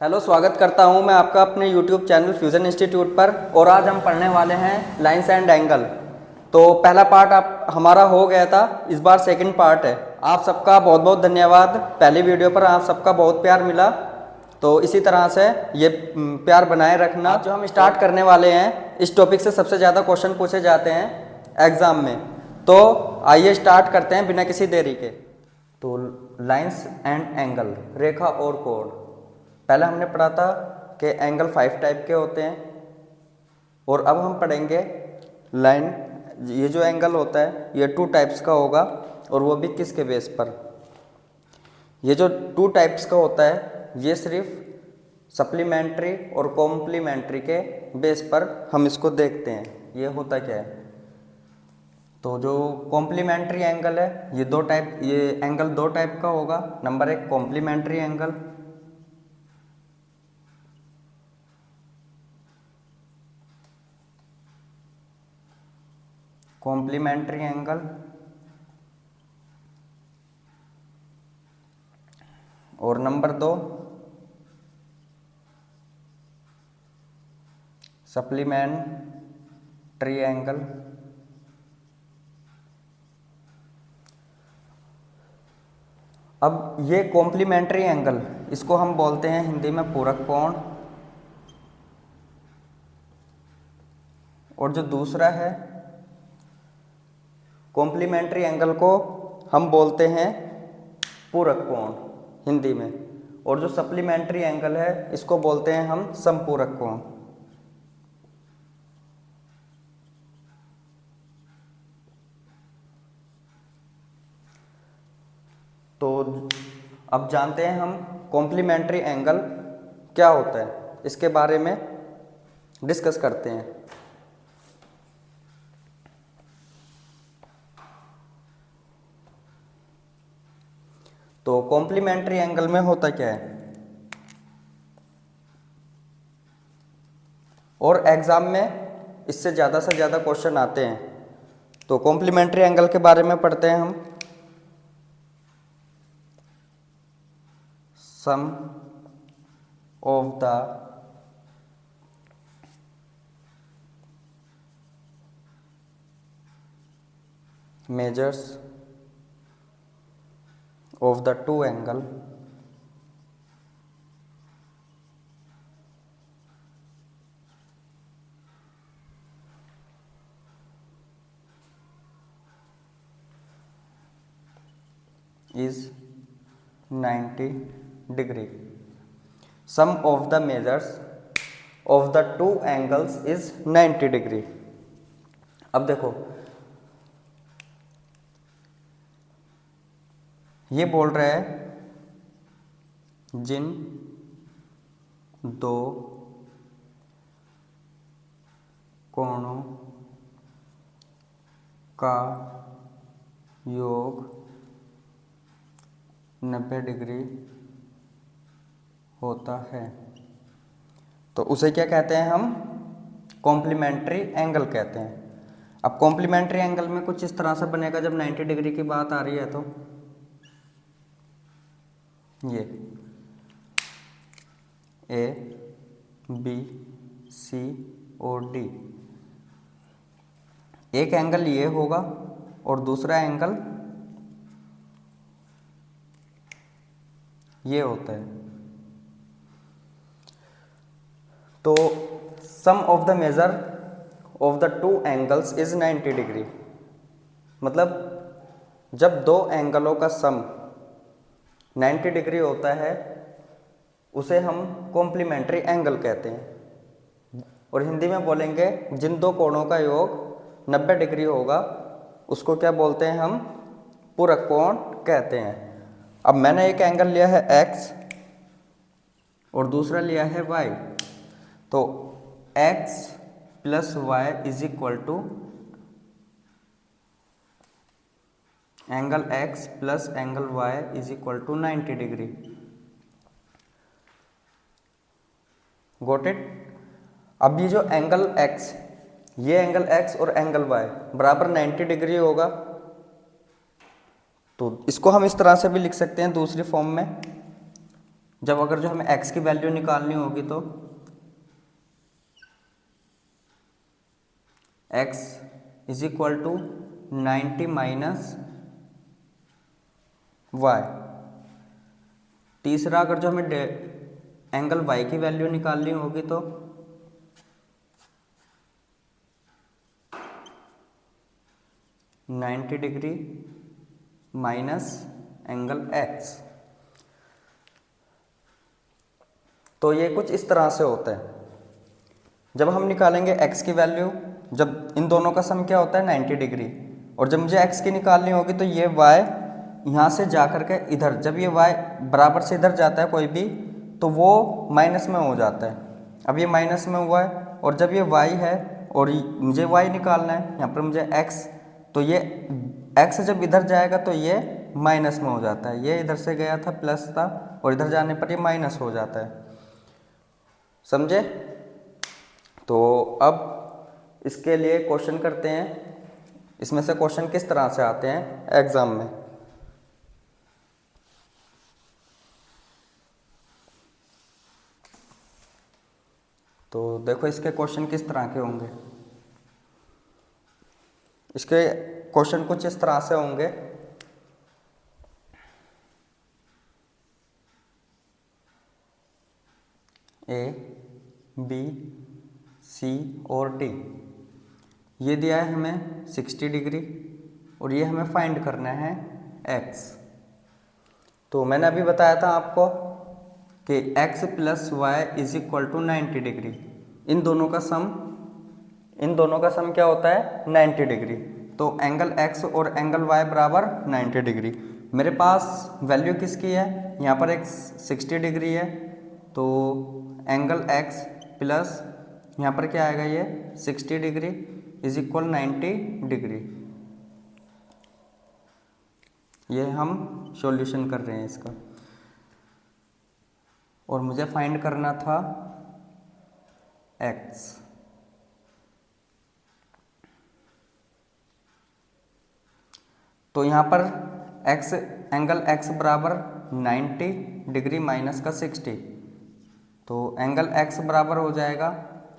Hello, स्वागत करता हूं मैं आपका अपने YouTube चैनल फ्यूजन इंस्टीट्यूट पर। और आज हम पढ़ने वाले हैं लाइंस एंड एंगल। तो पहला पार्ट आप हमारा हो गया था, इस बार सेकंड पार्ट है। आप सबका बहुत बहुत धन्यवाद। पहली वीडियो पर आप सबका बहुत प्यार मिला, तो इसी तरह से ये प्यार बनाए रखना। आज जो हम स्टार्ट करने वाले हैं, इस टॉपिक से सबसे ज़्यादा क्वेश्चन पूछे जाते हैं एग्ज़ाम में। तो आइए स्टार्ट करते हैं बिना किसी देरी के। तो लाइंस एंड एंगल, रेखा और कोण। पहले हमने पढ़ा था कि एंगल 5 टाइप के होते हैं, और अब हम पढ़ेंगे लाइन। ये जो एंगल होता है ये 2 टाइप्स का होगा, और वो भी किसके बेस पर। ये जो 2 टाइप्स का होता है ये सिर्फ सप्लीमेंट्री और कॉम्प्लीमेंट्री के बेस पर हम इसको देखते हैं ये होता क्या है। तो जो कॉम्प्लीमेंट्री एंगल है ये एंगल 2 टाइप का होगा। Number 1 complementary angle, complementary angle, और नंबर 2 सप्लीमेंट्री एंगल। अब ये कॉम्प्लीमेंट्री एंगल, इसको हम बोलते हैं हिंदी में पूरक कोण। और जो दूसरा है कॉम्प्लीमेंट्री एंगल को हम बोलते हैं पूरक कोण हिंदी में। और जो सप्लीमेंट्री एंगल है इसको बोलते हैं हम समपूरक कोण। तो अब जानते हैं हम कॉम्प्लीमेंट्री एंगल क्या होता है, इसके बारे में डिस्कस करते हैं। तो कॉम्प्लीमेंट्री एंगल में होता क्या है, और एग्जाम में इससे ज़्यादा से ज़्यादा क्वेश्चन आते हैं। तो कॉम्प्लीमेंट्री एंगल के बारे में पढ़ते हैं हम। Sum of the measures of the two angle is 90 degree. Sum of the measures of the two angles is 90 degree. अब देखो ये बोल रहा है जिन दो कोणों का योग 90 डिग्री होता है तो उसे क्या कहते हैं, हम कॉम्प्लीमेंट्री एंगल कहते हैं। अब कॉम्प्लीमेंट्री एंगल में कुछ इस तरह से बनेगा जब 90 डिग्री की बात आ रही है। तो ये ए बी सी और डी, एक एंगल ये होगा और दूसरा एंगल ये होता है। तो sum of the measure of the two angles is 90 degree. मतलब जब दो एंगलों का सम 90 डिग्री होता है उसे हम कॉम्प्लीमेंट्री एंगल कहते हैं। और हिंदी में बोलेंगे जिन दो कोणों का योग 90 डिग्री होगा उसको क्या बोलते हैं, हम पूरक कोण कहते हैं। अब मैंने एक एंगल लिया है x और दूसरा लिया है y। तो x plus Y is equal to angle x plus angle y is equal to 90 degree. Got it. अब ये जो एंगल x, ये एंगल x और एंगल y बराबर 90 डिग्री होगा। तो इसको हम इस तरह से भी लिख सकते हैं दूसरी फॉर्म में, जब अगर जो हमें x की वैल्यू निकालनी होगी तो x is equal to 90 minus y। तीसरा, अगर जो हमें एंगल y की वैल्यू निकालनी होगी तो ninety degree minus angle x। तो ये कुछ इस तरह से होता है। जब हम निकालेंगे x की वैल्यू, जब इन दोनों का सम क्या होता है 90 डिग्री, और जब मुझे x की निकालनी होगी तो ये y यहाँ से जा कर के इधर, जब ये y बराबर से इधर जाता है कोई भी, तो वो माइनस में हो जाता है। अब ये माइनस में हुआ है, और जब ये y है और मुझे y निकालना है, यहाँ पर मुझे x, तो ये x जब इधर जाएगा तो ये माइनस में हो जाता है। ये इधर से गया था प्लस था, और इधर जाने पर ये माइनस हो जाता है। समझे? तो अब इसके लिए क्वेश्चन करते हैं। इसमें से क्वेश्चन किस तरह से आते हैं एग्जाम में। तो देखो इसके क्वेश्चन किस तरह के होंगे। इसके क्वेश्चन कुछ इस तरह से होंगे। ए, बी, सी और डी। ये दिया है हमें 60 डिग्री, और ये हमें फाइंड करना है x। तो मैंने अभी बताया था आपको कि x plus Y is equal to 90 degree. इन दोनों का सम क्या होता है 90 डिग्री। तो एंगल x और एंगल y बराबर 90 डिग्री। मेरे पास वैल्यू किसकी है, यहाँ पर एक 60 डिग्री है, तो एंगल x प्लस यहाँ पर क्या आएगा, ये 60 डिग्री इज इक्वल 90 डिग्री। ये हम सॉल्यूशन कर रहे हैं इसका, और मुझे फाइंड करना था x। तो यहाँ पर x, एंगल x बराबर 90 डिग्री माइनस का 60, तो एंगल x बराबर हो जाएगा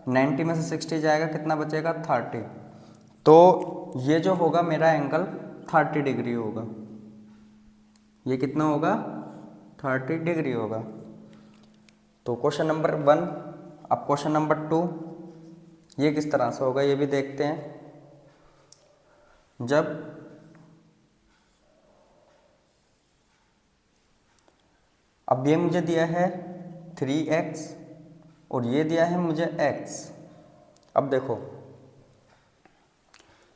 90 में से 60 जाएगा, कितना बचेगा 30। तो ये जो होगा मेरा एंगल 30 डिग्री होगा। ये कितना होगा 30 डिग्री होगा। तो क्वेश्चन नंबर 1। अब क्वेश्चन नंबर 2 ये किस तरह से होगा ये भी देखते हैं। जब अब ये मुझे दिया है 3x और ये दिया है मुझे x। अब देखो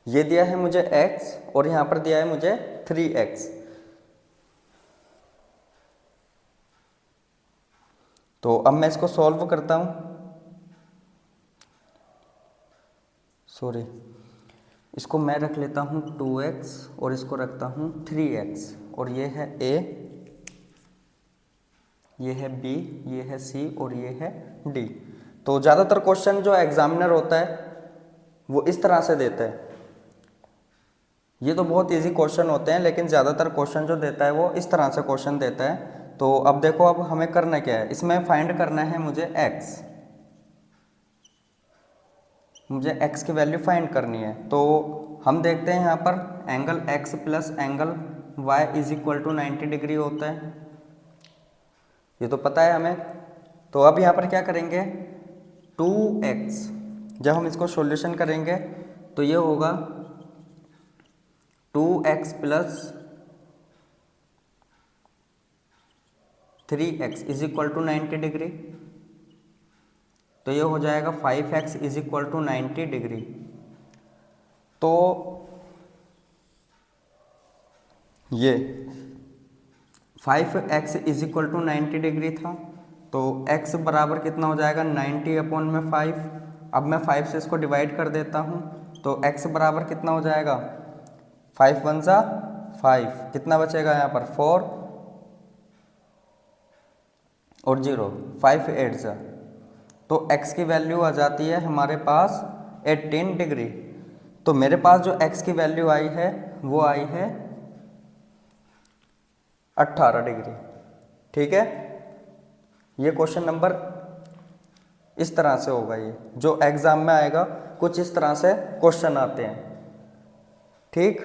ये दिया है मुझे x और यहाँ पर दिया है मुझे 3x। तो अब मैं इसको सॉल्व करता हूँ। सॉरी, इसको मैं रख लेता हूँ 2x और इसको रखता हूँ 3x, और ये है a, ये है b, ये है c और ये है d। तो ज़्यादातर क्वेश्चन जो एग्जामिनर होता है वो इस तरह से देता है। ये तो बहुत इजी क्वेश्चन होते हैं, लेकिन ज़्यादातर क्वेश्चन जो देता है वो इस तरह से क्वेश्चन देता है। तो अब देखो, अब हमें करना क्या है, इसमें फाइंड करना है मुझे x। मुझे x की वैल्यू फाइंड करनी है। तो हम देखते हैं यहाँ पर angle x plus angle y is equal to 90 degree होता है, ये तो पता है हमें। तो अब यहाँ पर क्या करेंगे 2x, जब हम इसको सॉल्यूशन करेंगे तो ये होगा 2x plus 3x is equal to 90 degree. तो ये हो जाएगा 5x is equal to 90 degree. तो ये 5x is equal to 90 degree था, तो x बराबर कितना हो जाएगा 90 अपॉन में 5। अब मैं 5 से इसको डिवाइड कर देता हूँ, तो x बराबर कितना हो जाएगा 5 1 सा 5, कितना बचेगा यहाँ पर 4 और 0, 5 8 सा। तो x की वैल्यू आ जाती है हमारे पास 18 डिग्री। तो मेरे पास जो x की वैल्यू आई है वो आई है 18 डिग्री। ठीक है, ये क्वेश्चन नंबर इस तरह से होगा, ये जो एग्जाम में आएगा कुछ इस तरह से क्वेश्चन आते हैं। ठीक,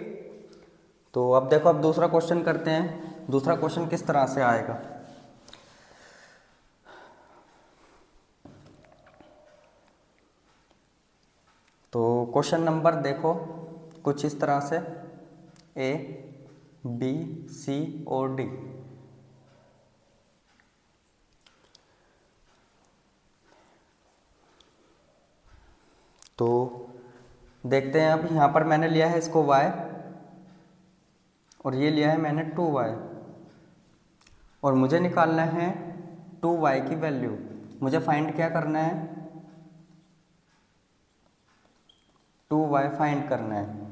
तो अब देखो, अब दूसरा क्वेश्चन करते हैं। दूसरा क्वेश्चन किस तरह से आएगा। तो क्वेश्चन नंबर देखो कुछ इस तरह से, ए बी सी और डी। तो देखते हैं, अब यहाँ पर मैंने लिया है इसको y और ये लिया है मैंने 2y, और मुझे निकालना है 2y की वैल्यू। मुझे फाइंड क्या करना है, 2y फाइंड करना है।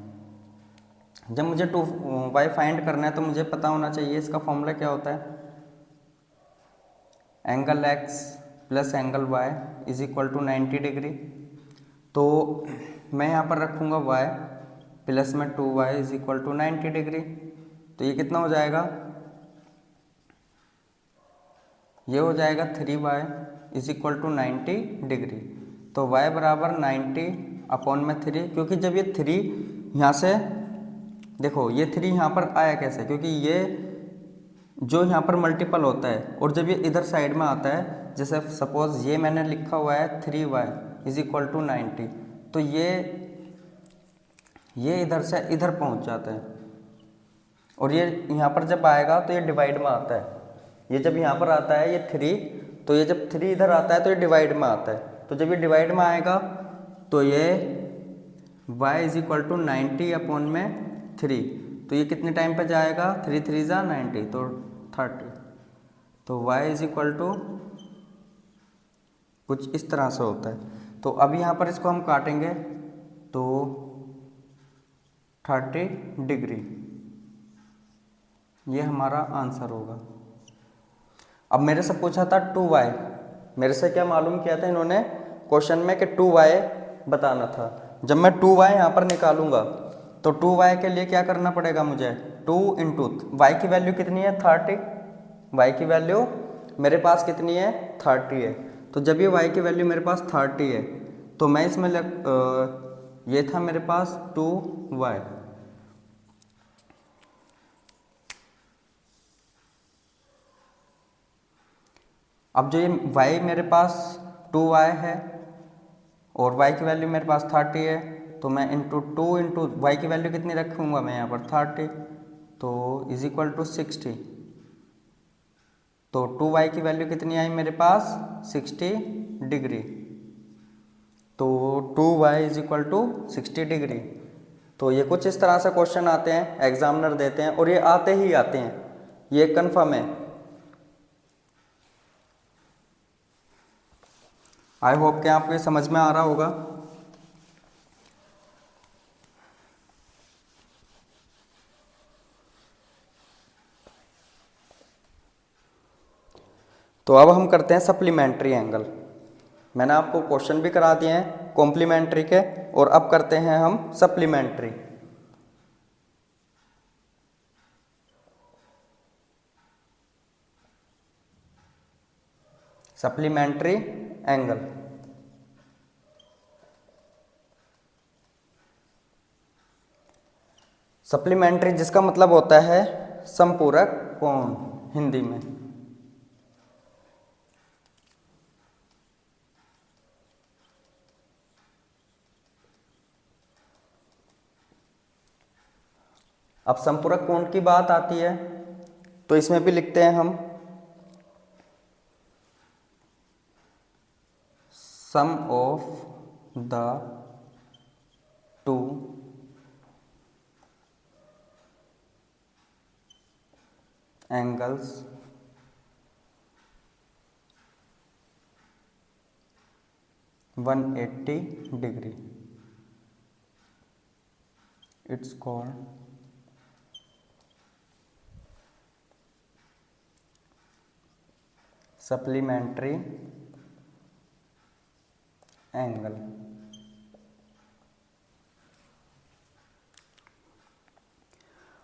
जब मुझे 2y फाइंड करना है तो मुझे पता होना चाहिए इसका फॉर्मूला क्या होता है, angle x plus angle y is equal to 90 degree. तो मैं यहाँ पर रखूँगा y प्लस में 2y is equal to 90 degree. तो ये कितना हो जाएगा, ये हो जाएगा 3y is equal to 90 degree. तो y बराबर 90 अपॉन में 3, क्योंकि जब ये 3 यहाँ से देखो, ये 3 यहाँ पर आया कैसे, क्योंकि ये जो यहाँ पर मल्टीपल होता है और जब ये इधर साइड में आता है, जैसे सपोज ये मैंने लिखा हुआ है 3y इज इक्वल टू 90, तो ये इधर से इधर पहुँच जाता है, और ये यहाँ पर जब आएगा तो ये डिवाइड में आता है। ये जब यहाँ पर आता है ये 3, तो ये जब 3 इधर आता है तो ये डिवाइड में आता है। तो जब ये डिवाइड में आएगा तो ये y is equal to 90 upon में 3, तो ये कितने टाइम पे जाएगा, 3 3 जा 90, तो 30। तो y इज इक्वल टू कुछ इस तरह से होता है। तो अब यहाँ पर इसको हम काटेंगे तो 30 डिग्री, ये हमारा आंसर होगा। अब मेरे से पूछा था 2y, मेरे से क्या मालूम किया था इन्होंने क्वेश्चन में कि 2y बताना था। जब मैं 2y यहाँ पर निकालूंगा तो 2y के लिए क्या करना पड़ेगा मुझे, 2 इंटू y की वैल्यू कितनी है 30, y की वैल्यू मेरे पास कितनी है 30 है। तो जब ये y की वैल्यू मेरे पास 30 है तो मैं इसमें ये था मेरे पास 2y, अब जो ये y मेरे पास 2y है और y की वैल्यू मेरे पास 30 है, तो मैं इंटू 2 इंटू y की वैल्यू कितनी रखूँगा मैं यहाँ पर 30, तो इज इक्वल टू 60। तो 2y की वैल्यू कितनी आई मेरे पास 60 डिग्री। तो 2y is equal to 60 degree. तो ये कुछ इस तरह से क्वेश्चन आते हैं, एग्जामिनर देते हैं, और ये आते ही आते हैं, ये कन्फर्म है। आई होप कि आपको ये समझ में आ रहा होगा। तो अब हम करते हैं सप्लीमेंट्री एंगल। मैंने आपको क्वेश्चन भी करा दिए हैं कॉम्प्लीमेंट्री के, और अब करते हैं हम सप्लीमेंट्री। Supplementary angle. सप्लीमेंट्री जिसका मतलब होता है संपूरक कोण हिंदी में। अब संपूरक कोण की बात आती है तो इसमें भी लिखते हैं हम sum of the two angles one 180 degree, it's called supplementary angle.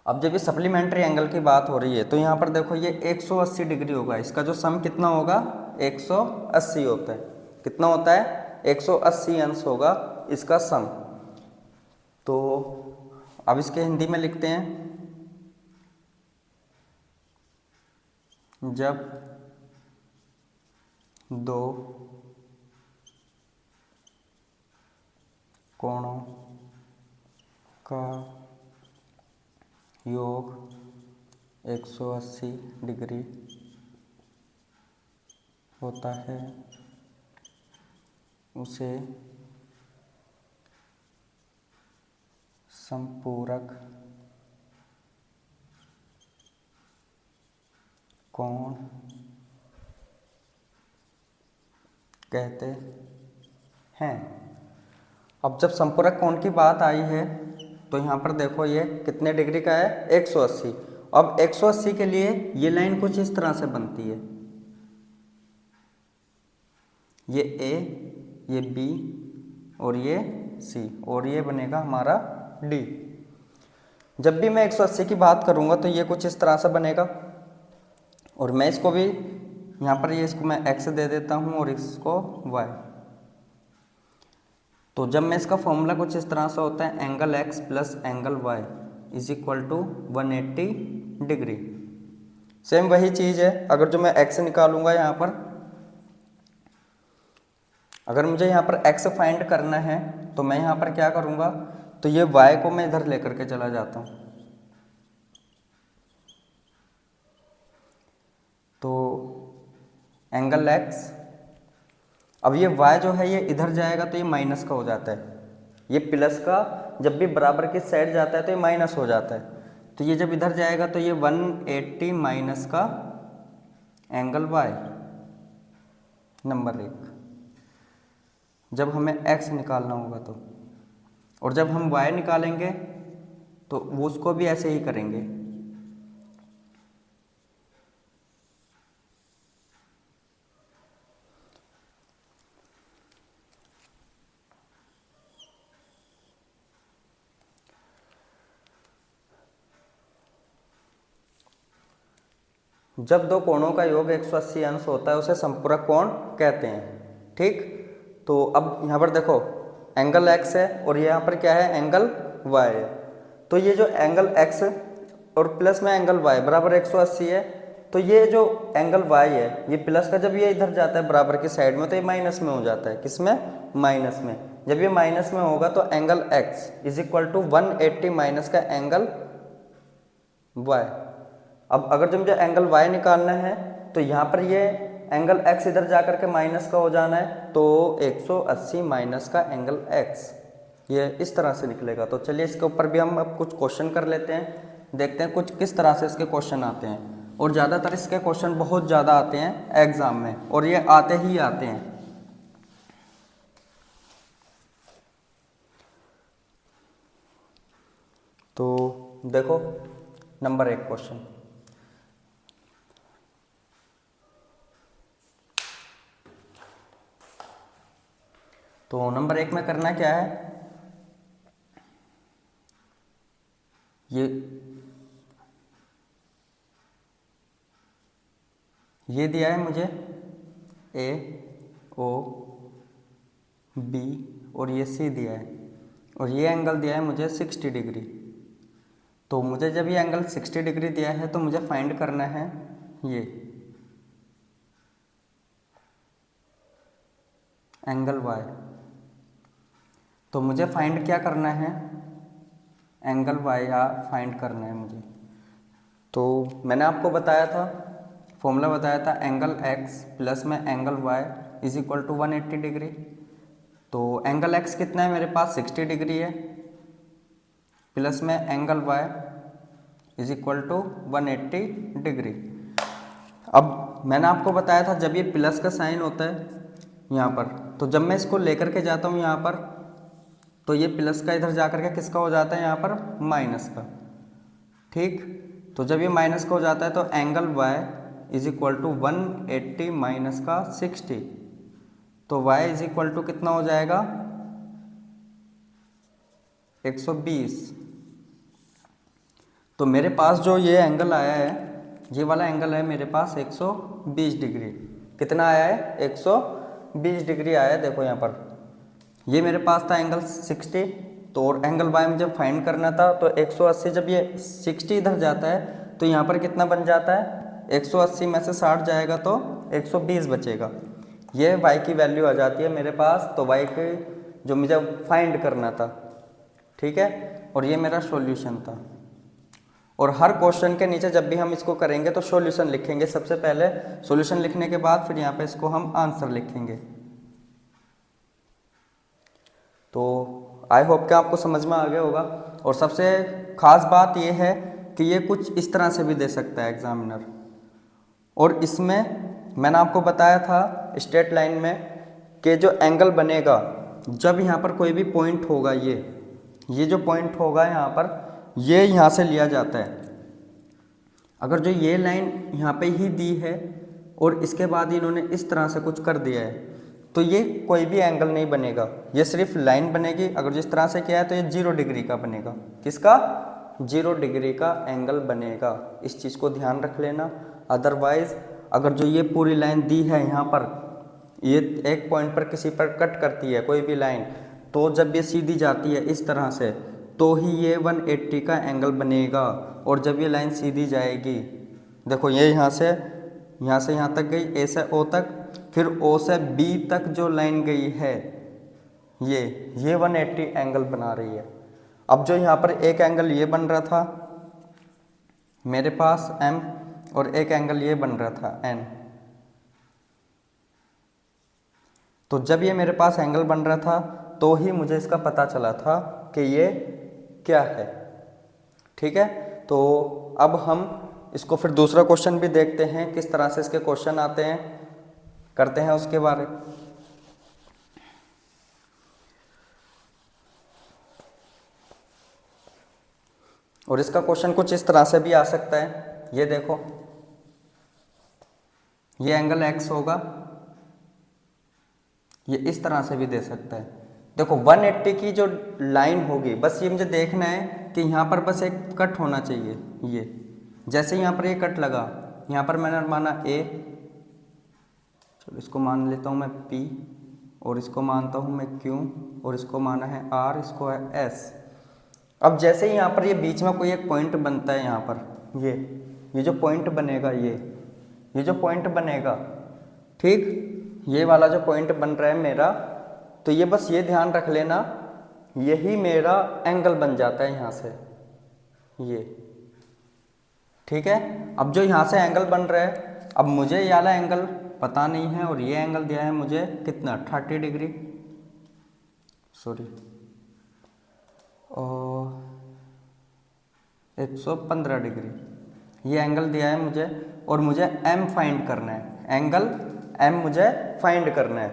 अब जब ये सप्लीमेंट्री एंगल की बात हो रही है तो यहाँ पर देखो ये 180 डिग्री होगा, इसका जो सम कितना होगा 180 होता है। कितना होता है? 180 अंश होगा इसका सम। तो अब इसके हिंदी में लिखते हैं, जब दो कोणों का योग 180 डिग्री होता है उसे संपूरक कोण कहते हैं। अब जब संपूरक कोण की बात आई है तो यहाँ पर देखो ये कितने डिग्री का है? 180। अब 180 के लिए ये लाइन कुछ इस तरह से बनती है, ये A, ये B और ये C, और ये बनेगा हमारा D। जब भी मैं 180 की बात करूँगा तो ये कुछ इस तरह से बनेगा, और मैं इसको भी यहाँ पर ये इसको मैं x दे देता हूँ और इसको y। तो जब मैं इसका फॉर्मूला कुछ इस तरह से होता है, angle x plus angle y is equal to 180 degree. Same वही चीज़ है, अगर जो मैं x निकालूंगा यहाँ पर, अगर मुझे यहाँ पर x फाइंड करना है तो मैं यहाँ पर क्या करूँगा, तो ये y को मैं इधर लेकर के चला जाता हूँ। तो एंगल x, अब ये y जो है ये इधर जाएगा तो ये माइनस का हो जाता है, ये प्लस का जब भी बराबर की साइड जाता है तो ये माइनस हो जाता है। तो ये जब इधर जाएगा तो ये 180 माइनस का एंगल y, नंबर 1, जब हमें x निकालना होगा तो। और जब हम y निकालेंगे तो वो उसको भी ऐसे ही करेंगे। जब दो कोणों का योग 180 अंश होता है उसे संपूरक कोण कहते हैं। ठीक, तो अब यहाँ पर देखो एंगल x है और यहाँ पर क्या है, एंगल y है। तो ये जो एंगल x और प्लस में एंगल y बराबर 180 है, तो ये जो एंगल y है ये प्लस का जब ये इधर जाता है बराबर की साइड में तो ये माइनस में हो जाता है। किसमें? माइनस में। जब ये माइनस में होगा तो angle x is equal to 180 minus का एंगल y। अब अगर जो मुझे एंगल y निकालना है तो यहाँ पर ये एंगल x इधर जाकर के माइनस का हो जाना है, तो 180 माइनस का एंगल x ये इस तरह से निकलेगा। तो चलिए इसके ऊपर भी हम अब कुछ क्वेश्चन कर लेते हैं, देखते हैं कुछ किस तरह से इसके क्वेश्चन आते हैं। और ज़्यादातर इसके क्वेश्चन बहुत ज़्यादा आते हैं एग्जाम में, और ये आते ही आते हैं। तो देखो नंबर 1 क्वेश्चन, तो नंबर 1 में करना क्या है, ये दिया है मुझे A, O, B और ये C दिया है, और ये एंगल दिया है मुझे 60 डिग्री। तो मुझे जब ये एंगल 60 डिग्री दिया है तो मुझे फाइंड करना है ये एंगल y। तो मुझे फाइंड क्या करना है, एंगल y या फाइंड करना है मुझे। तो मैंने आपको बताया था, फॉर्मूला बताया था, एंगल x प्लस में angle y is equal to 180 degree. तो एंगल x कितना है मेरे पास, 60 डिग्री है, प्लस में angle y is equal to 180 degree. अब मैंने आपको बताया था जब ये प्लस का साइन होता है यहाँ पर, तो जब मैं इसको लेकर के जाता हूँ यहाँ पर, तो ये प्लस का इधर जाकर के किसका हो जाता है यहाँ पर, माइनस का। ठीक, तो जब ये माइनस का हो जाता है तो angle y is equal to 180 minus का 60, तो y इज इक्वल टू कितना हो जाएगा, 120। तो मेरे पास जो ये एंगल आया है, ये वाला एंगल है मेरे पास 120 डिग्री। कितना आया है, 120 डिग्री आया है। देखो यहाँ पर ये मेरे पास था एंगल 60, तो और एंगल वाई मुझे फाइंड करना था, तो 180 जब ये 60 इधर जाता है तो यहाँ पर कितना बन जाता है, 180 में से 60 जाएगा तो 120 बचेगा। ये वाई की वैल्यू आ जाती है मेरे पास, तो वाई की जो मुझे फाइंड करना था, ठीक है। और ये मेरा सॉल्यूशन था। और हर क्वेश्चन के नीचे जब भी हम इसको करेंगे तो सॉल्यूशन लिखेंगे सबसे पहले, सॉल्यूशन लिखने के बाद फिर यहाँ पे इसको हम आंसर लिखेंगे। तो आई होप कि आपको समझ में आ गया होगा। और सबसे खास बात यह है कि ये कुछ इस तरह से भी दे सकता है एग्जामिनर। और इसमें मैंने आपको बताया था स्ट्रेट लाइन में कि जो एंगल बनेगा जब यहाँ पर कोई भी पॉइंट होगा, ये जो पॉइंट होगा यहाँ पर, ये यहाँ से लिया जाता है। अगर जो ये लाइन यहाँ पे ही दी है और इसके बाद इन्होंने इस तरह से कुछ कर दिया है, तो ये कोई भी एंगल नहीं बनेगा, ये सिर्फ लाइन बनेगी। अगर जिस तरह से किया है तो ये 0 डिग्री का बनेगा। किसका? 0 डिग्री का एंगल बनेगा। इस चीज़ को ध्यान रख लेना। अदरवाइज अगर जो ये पूरी लाइन दी है यहाँ पर, ये एक पॉइंट पर किसी पर कट करती है कोई भी लाइन, तो जब ये सीधी जाती है इस तरह से तो ही ये 180 का एंगल बनेगा। और जब ये लाइन सीधी जाएगी, देखो ये यहाँ से यहाँ तक गई, ए से ओ तक, फिर ओ से बी तक जो लाइन गई है ये 180 एंगल बना रही है। अब जो यहाँ पर एक एंगल ये बन रहा था मेरे पास एम, और एक एंगल ये बन रहा था एन, तो जब ये मेरे पास एंगल बन रहा था तो ही मुझे इसका पता चला था कि ये क्या है, ठीक है। तो अब हम इसको फिर दूसरा क्वेश्चन भी देखते हैं, किस तरह से इसके क्वेश्चन आते हैं, करते हैं उसके बारे। और इसका क्वेश्चन कुछ इस तरह से भी आ सकता है। ये देखो, ये एंगल x होगा, ये इस तरह से भी दे सकता है। देखो 180 की जो लाइन होगी, बस ये मुझे देखना है कि यहाँ पर बस एक कट होना चाहिए। ये जैसे यहाँ पर ये कट लगा, यहाँ पर मैंने माना a, चलो इसको मान लेता हूँ मैं p, और इसको मानता हूँ मैं q, और इसको माना है r, इसको है s। अब जैसे ही यहाँ पर ये बीच में कोई एक पॉइंट बनता है, यहाँ पर ये जो पॉइंट बनेगा, ये जो पॉइंट बनेगा, ठीक, ये वाला जो पॉइंट बन रहा है मेरा, तो ये बस ये ध्यान रख लेना, यही मेरा एंगल बन जाता है यहाँ से, ये, ठीक है। अब जो यहाँ से एंगल बन रहा है, अब मुझे ये वाला एंगल पता नहीं है, और ये एंगल दिया है मुझे कितना, 30 डिग्री, सॉरी, और 115 डिग्री ये एंगल दिया है मुझे, और मुझे m फाइंड करना है, एंगल m मुझे फाइंड करना है।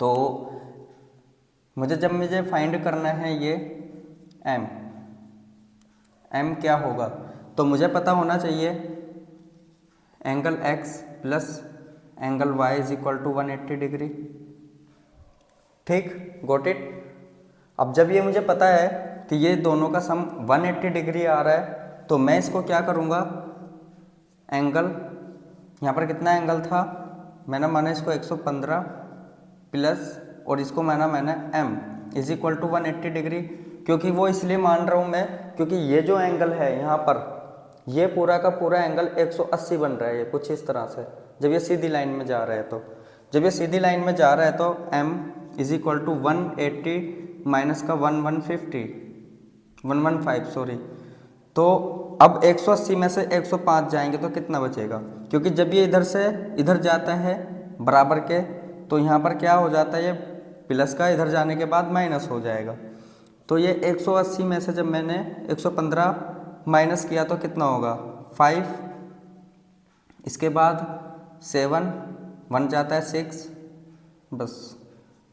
तो मुझे फाइंड करना है ये m क्या होगा, तो मुझे पता होना चाहिए angle x plus angle y is equal to 180 degree, ठीक, गॉट इट। अब जब ये मुझे पता है कि ये दोनों का सम 180 डिग्री आ रहा है, तो मैं इसको क्या करूँगा, एंगल, यहाँ पर कितना एंगल था, मैंने माना इसको 115 प्लस, और इसको माना मैंने m is equal to 180 degree. क्योंकि वो इसलिए मान रहा हूँ मैं, क्योंकि ये जो एंगल है यहाँ पर, ये पूरा का पूरा एंगल 180 बन रहा है, ये कुछ इस तरह से, जब ये सीधी लाइन में जा रहा है। तो जब ये सीधी लाइन में जा रहा है तो m is equal to 180 minus का 115 सॉरी, तो अब 180 में से 105 जाएंगे तो कितना बचेगा, क्योंकि जब ये इधर से इधर जाता है बराबर के, तो यहाँ पर क्या हो जाता है, ये प्लस का इधर जाने के बाद माइनस हो जाएगा। तो ये 180 में से जब मैंने 115 माइनस किया तो कितना होगा, 5, इसके बाद 7, 1 जाता है 6, बस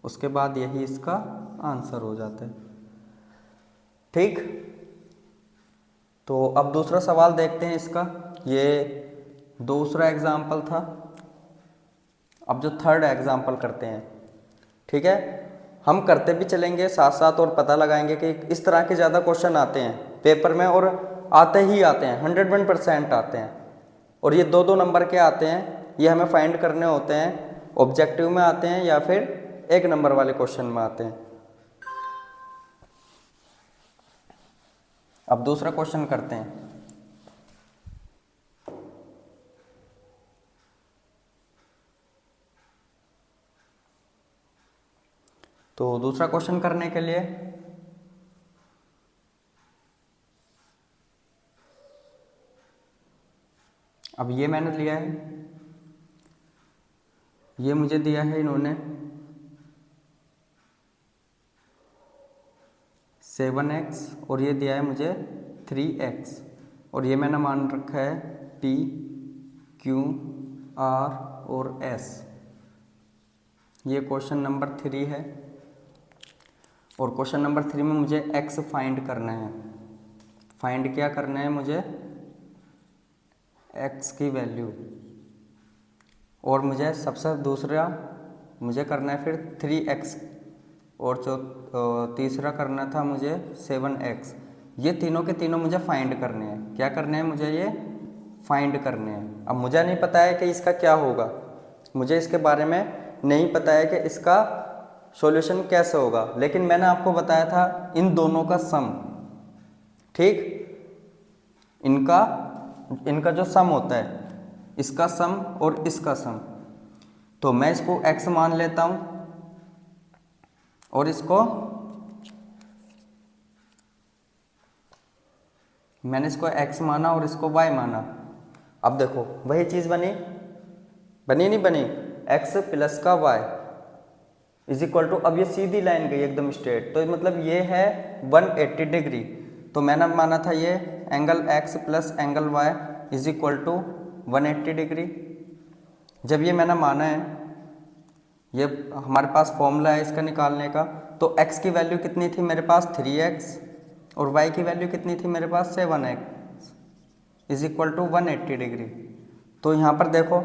उसके बाद यही इसका आंसर हो जाता है, ठीक। तो अब दूसरा सवाल देखते हैं इसका, ये दूसरा एग्जाम्पल था। अब जो थर्ड एग्जाम्पल करते हैं, ठीक है, हम करते भी चलेंगे साथ साथ और पता लगाएंगे कि इस तरह के ज़्यादा क्वेश्चन आते हैं पेपर में, और आते ही आते हैं, 101% आते हैं, और ये 2-2 नंबर के आते हैं, ये हमें फाइंड करने होते हैं, ऑब्जेक्टिव में आते हैं या फिर 1 नंबर वाले क्वेश्चन में आते हैं। अब दूसरा क्वेश्चन करते हैं। तो दूसरा क्वेश्चन करने के लिए अब ये मैंने लिया है, ये मुझे दिया है इन्होंने 7x और ये दिया है मुझे 3x और ये मैंने मान रखा है P, Q, R और S। ये क्वेश्चन नंबर 3 है और क्वेश्चन नंबर 3 में मुझे x फाइंड करना है। फाइंड क्या करना है मुझे? x की वैल्यू। और मुझे सबसे दूसरा मुझे करना है फिर 3x और जो तीसरा करना था मुझे 7x। ये तीनों के तीनों मुझे फाइंड करने हैं। क्या करने हैं मुझे? ये फाइंड करने हैं। अब मुझे नहीं पता है कि इसका क्या होगा, मुझे इसके बारे में नहीं पता है कि इसका सॉल्यूशन कैसे होगा, लेकिन मैंने आपको बताया था इन दोनों का सम, ठीक, इनका जो सम होता है, इसका सम और इसका सम। तो मैं इसको x मान लेता हूं और इसको मैंने इसको x माना और इसको y माना। अब देखो वही चीज बनी नहीं बनी? x प्लस का y इज इक्वल टू, अब ये सीधी लाइन गई एकदम स्ट्रेट, तो मतलब ये है 180 डिग्री। तो मैंने माना था ये angle x plus angle y is equal to 180 degree. जब ये मैंने माना है, ये हमारे पास फॉर्मूला है इसका निकालने का, तो x की वैल्यू कितनी थी मेरे पास? 3x और y की वैल्यू कितनी थी मेरे पास? 7x is equal to 180 degree. तो यहाँ पर देखो,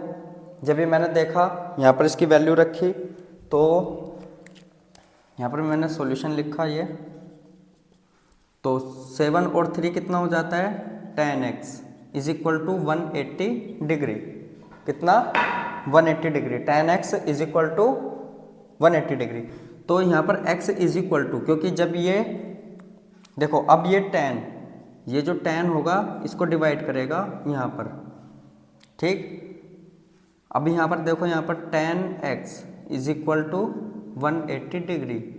जब ये मैंने देखा, यहाँ पर इसकी वैल्यू रखी, तो यहाँ पर मैंने सॉल्यूशन लिखा ये, तो 7 और 3 कितना हो जाता है? 10x is equal to 180 degree. कितना? 180 degree. 10x is equal to 180 degree. तो यहाँ पर x इज इक्वल टू, क्योंकि जब ये देखो, अब ये 10, ये जो 10 होगा इसको डिवाइड करेगा यहाँ पर, ठीक। अब यहाँ पर देखो, यहाँ पर 10x is equal to 180 degree.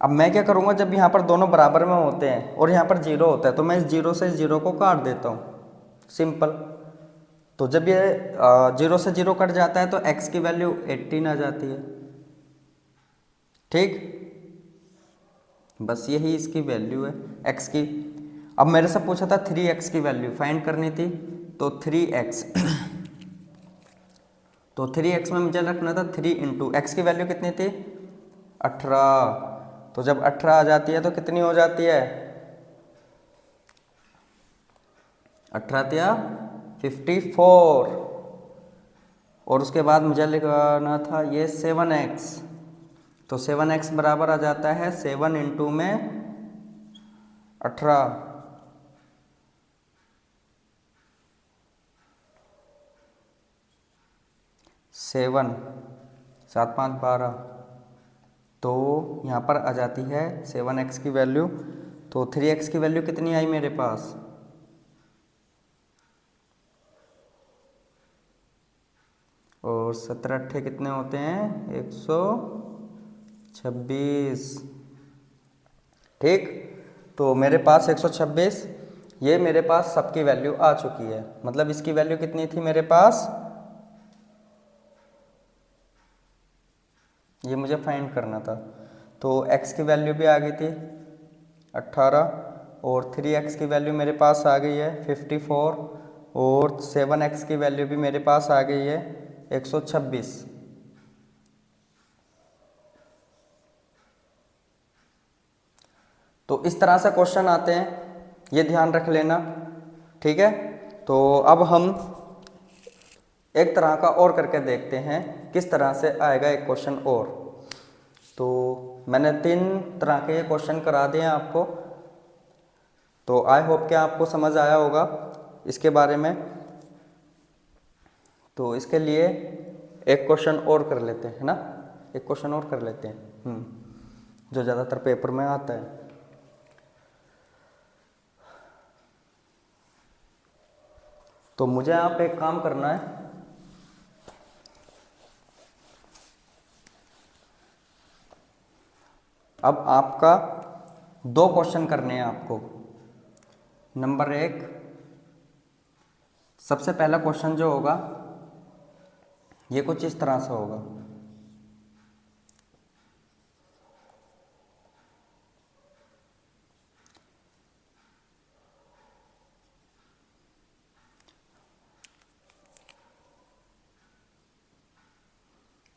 अब मैं क्या करूँगा, जब यहाँ पर दोनों बराबर में होते हैं और यहाँ पर 0 होता है, तो मैं इस 0 से 0 को काट देता हूँ, सिंपल। तो जब ये 0 से 0 कट जाता है तो x की वैल्यू 18 आ जाती है, ठीक। बस यही इसकी वैल्यू है x की। अब मेरे से पूछा था 3x की वैल्यू फाइंड करनी थी, तो 3x तो 3x में मुझे रखना था 3 इंटू x की वैल्यू कितनी थी? 18। तो जब 18 आ जाती है तो कितनी हो जाती है? 18 या 54। और उसके बाद मुझे लिखना था ये 7x, तो 7x बराबर आ जाता है 7 इंटू में 18, 7 7 5 12। तो यहाँ पर आ जाती है 7x की वैल्यू। तो 3x की वैल्यू कितनी आई मेरे पास? और 17 अट्ठे कितने होते हैं? 126, ठीक। तो मेरे पास 126, ये मेरे पास सबकी वैल्यू आ चुकी है। मतलब इसकी वैल्यू कितनी थी मेरे पास? ये मुझे फाइंड करना था। तो x की वैल्यू भी आ गई थी 18 और 3x की वैल्यू मेरे पास आ गई है 54 और 7x की वैल्यू भी मेरे पास आ गई है 126। तो इस तरह से क्वेश्चन आते हैं, ये ध्यान रख लेना, ठीक है। तो अब हम एक तरह का और करके देखते हैं किस तरह से आएगा एक क्वेश्चन और। तो मैंने 3 तरह के ये क्वेश्चन करा दिए हैं आपको, तो आई होप कि आपको समझ आया होगा इसके बारे में। तो इसके लिए एक क्वेश्चन और कर लेते हैं, है ना, एक क्वेश्चन और कर लेते हैं जो ज़्यादातर पेपर में आता है। तो मुझे आप एक काम करना है, अब आपका 2 क्वेश्चन करने हैं आपको। नंबर 1, सबसे पहला क्वेश्चन जो होगा ये कुछ इस तरह से होगा।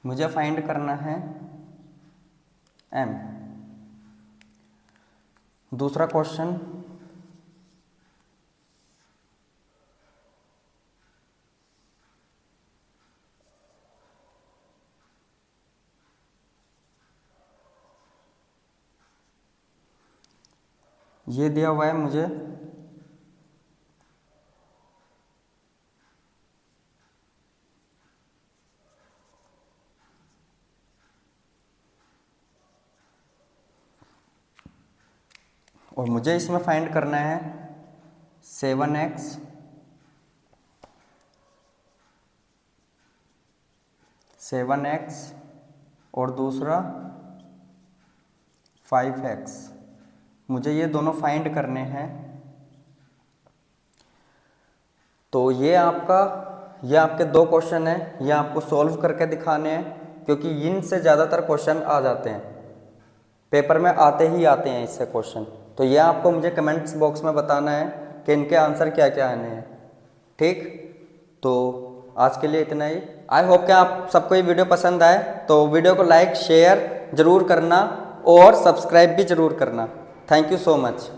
मुझे फाइंड करना है m। दूसरा क्वेश्चन, ये दिया हुआ है मुझे और मुझे इसमें फाइंड करना है 7x और दूसरा 5x। मुझे ये दोनों फाइंड करने हैं। तो ये आपके 2 क्वेश्चन हैं, ये आपको सॉल्व करके दिखाने हैं, क्योंकि इनसे ज़्यादातर क्वेश्चन आ जाते हैं, पेपर में आते ही आते हैं इससे क्वेश्चन। तो ये आपको मुझे कमेंट्स बॉक्स में बताना है कि इनके आंसर क्या क्या आने हैं। ठीक, तो आज के लिए इतना ही। आई होप कि आप सबको ये वीडियो पसंद आए, तो वीडियो को लाइक शेयर ज़रूर करना और सब्सक्राइब भी ज़रूर करना। Thank you so much.